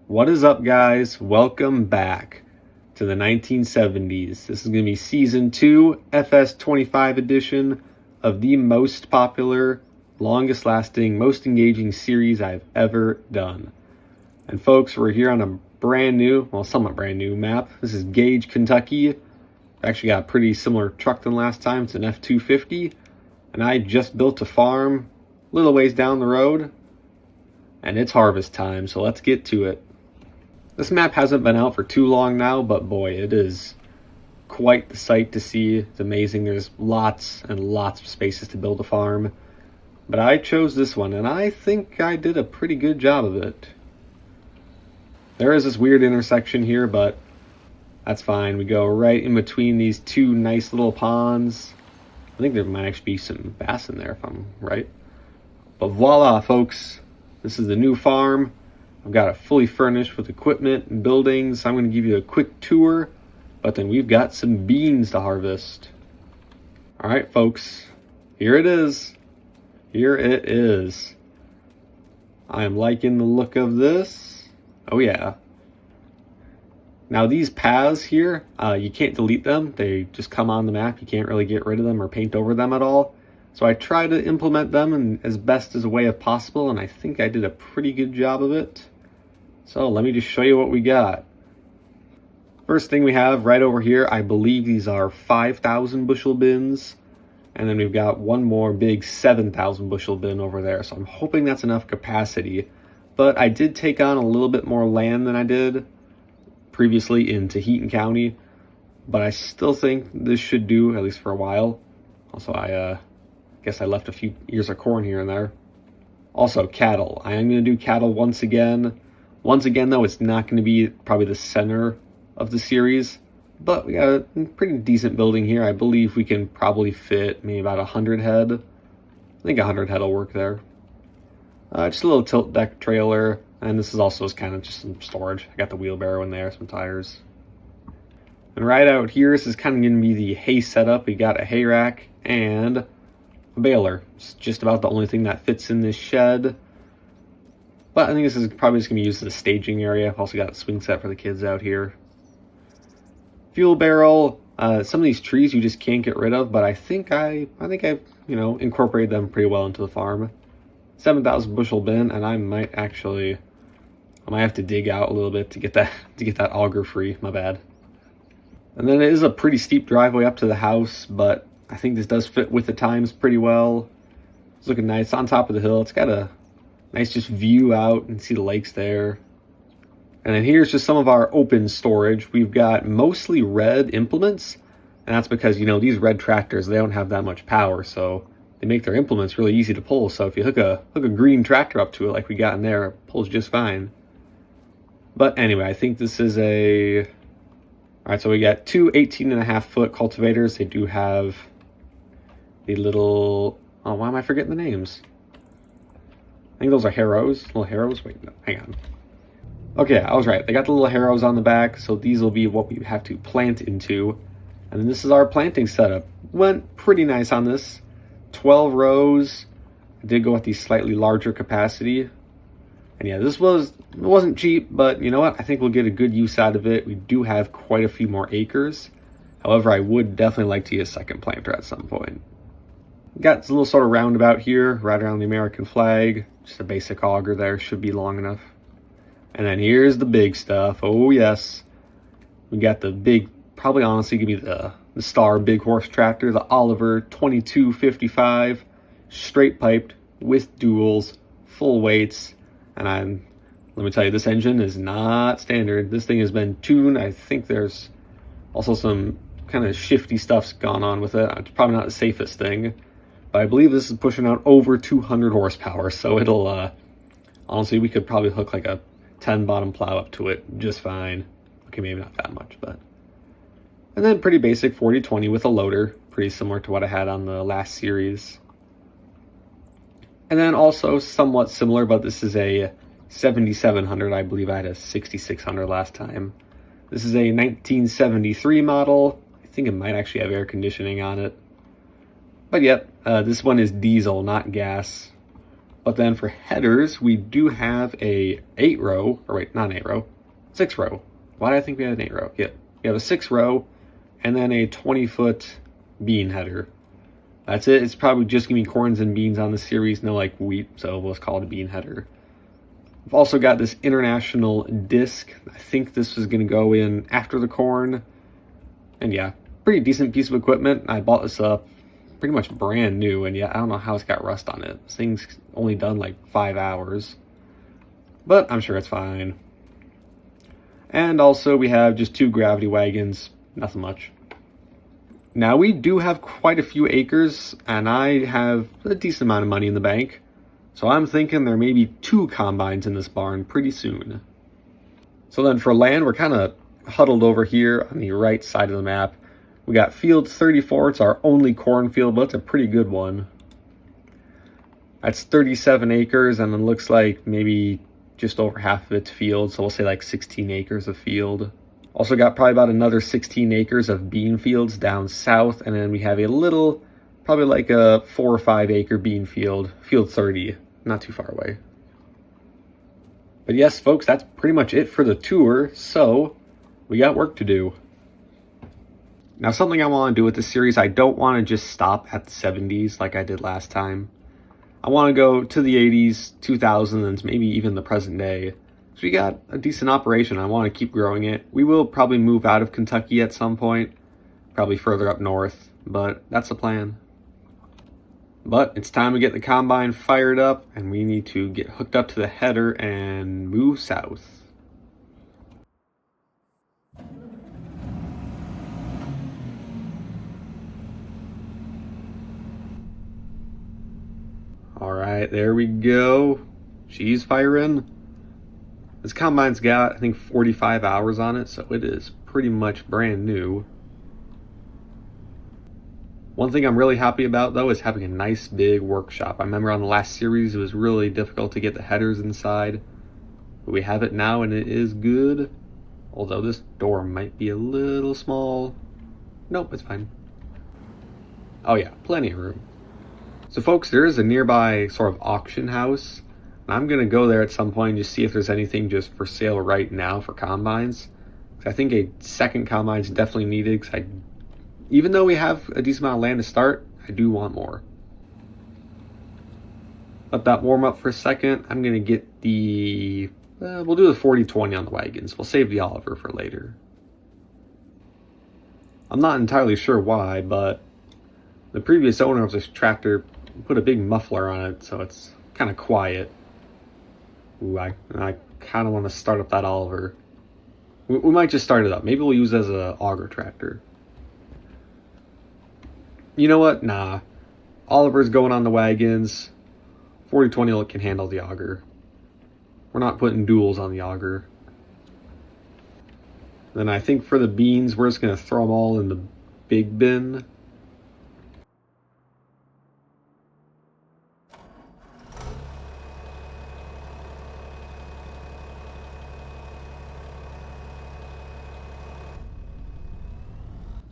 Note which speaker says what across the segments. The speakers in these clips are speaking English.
Speaker 1: What is up, guys? Welcome back to the 1970s. This is going to be Season 2, FS25 edition of the most popular, longest lasting, most engaging series I've ever done. And folks, we're here on a brand new, well, somewhat brand new map. This is Gage, Kentucky. Actually got a pretty similar truck than last time. It's an F-250. And I just built a farm a little ways down the road. And it's harvest time, so let's get to it. This map hasn't been out for too long now, but boy, it is quite the sight to see. It's amazing. There's lots and lots of spaces to build a farm. But I chose this one, and I think I did a pretty good job of it. There is this weird intersection here, but that's fine. We go right in between these two nice little ponds. I think there might actually be some bass in there if I'm right. But voila, folks. This is the new farm. I've got it fully furnished with equipment and buildings. I'm going to give you a quick tour, but then we've got some beans to harvest. All right, folks, here it is. Here it is. I am liking the look of this. Oh yeah. Now these paths here, you can't delete them. They just come on the map. You can't really get rid of them or paint over them at all. So I try to implement them as best as a way of possible, and I think I did a pretty good job of it. So let me just show you what we got. First thing we have right over here, I believe these are 5,000 bushel bins. And then we've got one more big 7,000 bushel bin over there. So I'm hoping that's enough capacity. But I did take on a little bit more land than I did previously in Tahiti County. But I still think this should do, at least for a while. Also, I guess I left a few ears of corn here and there. Also, cattle. I am going to do cattle once again. Once again, though, it's not going to be probably the center of the series, but we got a pretty decent building here. I believe we can probably fit maybe about 100 head. I think 100 head will work there. Just a little tilt deck trailer, and this is also kind of just some storage. I got the wheelbarrow in there, some tires. And right out here, this is kind of going to be the hay setup. We got a hay rack and a baler. It's just about the only thing that fits in this shed. But I think this is probably just going to be used as a staging area. Also got a swing set for the kids out here. Fuel barrel. Some of these trees you just can't get rid of, but I think I've incorporated them pretty well into the farm. 7,000 bushel bin, and I might have to dig out a little bit to get that auger free. My bad. And then it is a pretty steep driveway up to the house, but I think this does fit with the times pretty well. It's looking nice on top of the hill. It's got a nice just view out and see the lakes there. And then here's just some of our open storage. We've got mostly red implements, and that's because, these red tractors, they don't have that much power, so they make their implements really easy to pull. So if you hook a green tractor up to it like we got in there, it pulls just fine. But anyway, I think this is all right, so we got two 18.5-foot cultivators. They do have the little, why am I forgetting the names? I think those are harrows. Little harrows? Wait, no, hang on. Okay, I was right. They got the little harrows on the back, so these will be what we have to plant into. And then this is our planting setup. Went pretty nice on this. 12 rows. I did go with the slightly larger capacity. And yeah, it wasn't cheap, but you know what? I think we'll get a good use out of it. We do have quite a few more acres. However, I would definitely like to get a second planter at some point. Got this little sort of roundabout here, right around the American flag. Just a basic auger there, should be long enough. And then here's the big stuff. Oh yes. We got the big, probably honestly give me the Star big horse tractor, the Oliver 2255, straight piped with duals, full weights. And let me tell you, this engine is not standard. This thing has been tuned. I think there's also some kind of shifty stuff's gone on with it. It's probably not the safest thing. But I believe this is pushing out over 200 horsepower, so it'll, honestly, we could probably hook like a 10 bottom plow up to it just fine. Okay, maybe not that much, but. And then pretty basic 40/20 with a loader, pretty similar to what I had on the last series. And then also somewhat similar, but this is a 7700. I believe I had a 6600 last time. This is a 1973 model. I think it might actually have air conditioning on it. But yep, this one is diesel, not gas. But then for headers, we do have a 8-row, or wait, not an 8-row, 6-row. Why did I think we had an 8-row? Yeah, we have a 6-row and then a 20-foot bean header. That's it. It's probably just gonna be corns and beans on the series, no like wheat, so we'll just call it a bean header. I've also got this international disc. I think this is gonna go in after the corn. And yeah, pretty decent piece of equipment. I bought this up pretty much brand new, and yeah, I don't know how it's got rust on it. This thing's only done like 5 hours, but I'm sure it's fine. And also we have just 2 gravity wagons, nothing much. Now we do have quite a few acres, and I have a decent amount of money in the bank. So I'm thinking there may be 2 combines in this barn pretty soon. So then for land, we're kind of huddled over here on the right side of the map. We got field 34, it's our only cornfield, but it's a pretty good one. That's 37 acres, and it looks like maybe just over half of it's field, so we'll say like 16 acres of field. Also got probably about another 16 acres of bean fields down south, and then we have a little, probably like a 4 or 5 acre bean field, field 30, not too far away. But yes, folks, that's pretty much it for the tour, so we got work to do. Now, something I want to do with this series, I don't want to just stop at the 70s like I did last time. I want to go to the 80s, 2000s, maybe even the present day. So we got a decent operation. I want to keep growing it. We will probably move out of Kentucky at some point, probably further up north, but that's the plan. But it's time to get the combine fired up, and we need to get hooked up to the header and move south. All right, there we go. She's firing. This combine's got, I think, 45 hours on it, so it is pretty much brand new. One thing I'm really happy about, though, is having a nice big workshop. I remember on the last series, it was really difficult to get the headers inside. But we have it now, and it is good. Although this door might be a little small. Nope, it's fine. Oh yeah, plenty of room. So folks, there is a nearby sort of auction house. I'm going to go there at some point and just see if there's anything just for sale right now for combines. I think a second combine is definitely needed, because even though we have a decent amount of land to start, I do want more. Let that warm up for a second. I'm going to get the, we'll do the 40-20 on the wagons. We'll save the Oliver for later. I'm not entirely sure why, but the previous owner of this tractor put a big muffler on it, so it's kind of quiet. Ooh, I kind of want to start up that Oliver. We might just start it up. Maybe we'll use it as an auger tractor. You know what? Nah. Oliver's going on the wagons. 40-20 can handle the auger. We're not putting duals on the auger. Then I think for the beans, we're just going to throw them all in the big bin.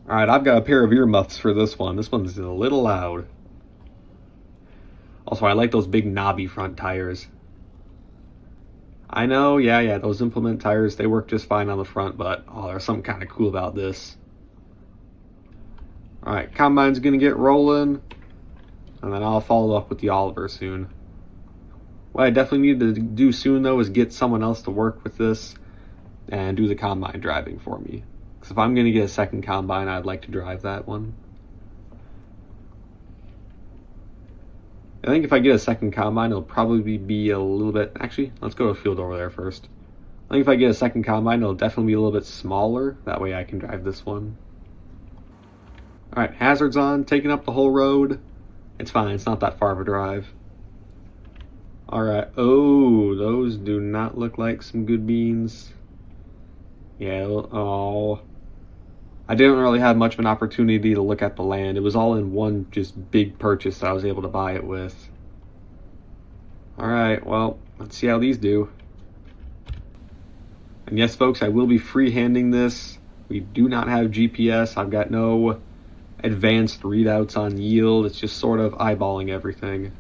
Speaker 1: Alright, I've got a pair of earmuffs for this one. This one's a little loud. Also, I like those big knobby front tires. I know, yeah, those implement tires, they work just fine on the front, but oh, there's something kind of cool about this. Alright, combine's gonna get rolling, and then I'll follow up with the Oliver soon. What I definitely need to do soon, though, is get someone else to work with this and do the combine driving for me. Because if I'm going to get a second combine, I'd like to drive that one. I think if I get a second combine, it'll probably be a little bit... Actually, let's go to a field over there first. I think if I get a second combine, it'll definitely be a little bit smaller. That way I can drive this one. Alright, hazards on, taking up the whole road. It's fine, it's not that far of a drive. Alright, oh, those do not look like some good beans. Yeah, oh. I didn't really have much of an opportunity to look at the land. It was all in one just big purchase that I was able to buy it with. Alright, well, let's see how these do. And yes, folks, I will be freehanding this. We do not have GPS. I've got no advanced readouts on yield. It's just sort of eyeballing everything.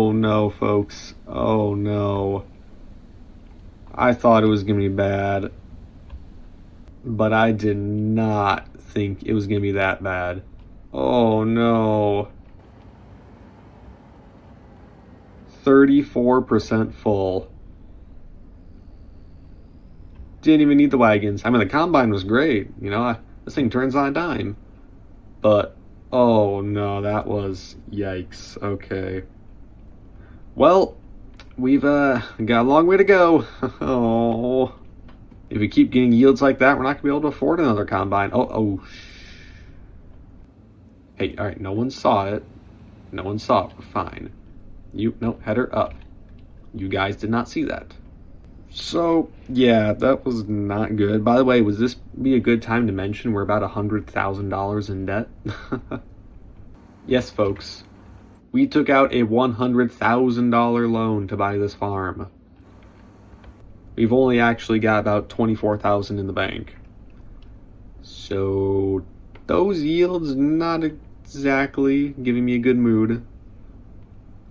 Speaker 1: Oh no, folks. Oh no. I thought it was going to be bad, but I did not think it was going to be that bad. Oh no. 34% full. Didn't even need the wagons. I mean, the combine was great. You know, this thing turns on a dime. But, oh no, that was yikes. Okay. Well, we've got a long way to go. Oh. If we keep getting yields like that, we're not going to be able to afford another combine. Oh. Hey, all right, no one saw it. No one saw it. We're fine. Nope, header up. You guys did not see that. So, yeah, that was not good. By the way, would this be a good time to mention we're about $100,000 in debt? Yes, folks. We took out a $100,000 loan to buy this farm. We've only actually got about $24,000 in the bank. So, those yields not exactly giving me a good mood.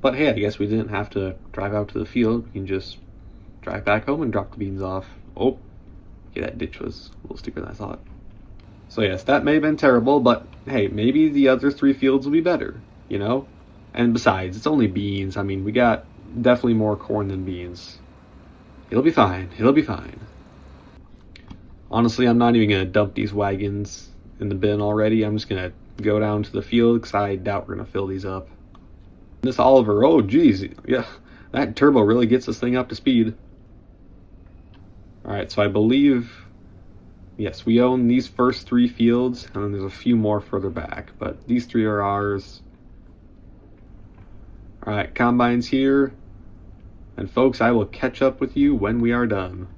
Speaker 1: But hey, I guess we didn't have to drive out to the field. We can just drive back home and drop the beans off. Oh, okay, that ditch was a little steeper than I thought. So yes, that may have been terrible, but hey, maybe the other 3 fields will be better, you know? And besides, it's only beans. I mean, we got definitely more corn than beans. It'll be fine. It'll be fine. Honestly, I'm not even going to dump these wagons in the bin already. I'm just going to go down to the field because I doubt we're going to fill these up. This Oliver, oh geez, yeah, that turbo really gets this thing up to speed. Alright, so I believe, yes, we own these first 3 fields, and then there's a few more further back, but these 3 are ours. Alright, combine's here, and folks, I will catch up with you when we are done.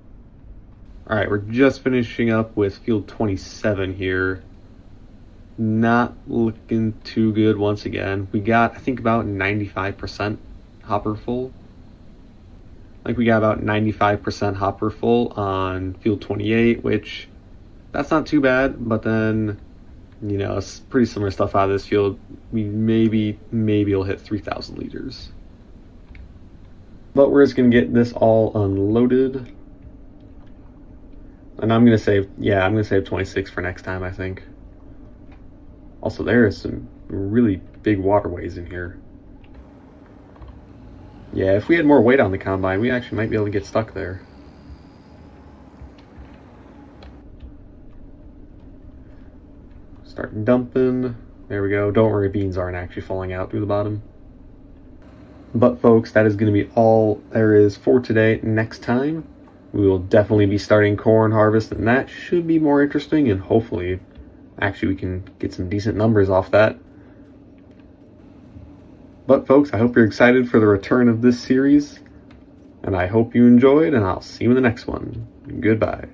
Speaker 1: Alright, we're just finishing up with field 27 here. Not looking too good once again. We got, I think, about 95% hopper full. I think we got about 95% hopper full on field 28, which that's not too bad, but then, you know, it's pretty similar stuff out of this field. We maybe will hit 3,000 liters. But we're just going to get this all unloaded. And I'm going to save, yeah, I'm going to save 26 for next time, I think. Also, there is some really big waterways in here. Yeah, if we had more weight on the combine, we actually might be able to get stuck there. Start dumping. There we go. Don't worry, beans aren't actually falling out through the bottom. But folks, that is going to be all there is for today. Next time, we will definitely be starting corn harvest, and that should be more interesting, and hopefully actually we can get some decent numbers off that. But folks, I hope you're excited for the return of this series, and I hope you enjoyed, and I'll see you in the next one. Goodbye.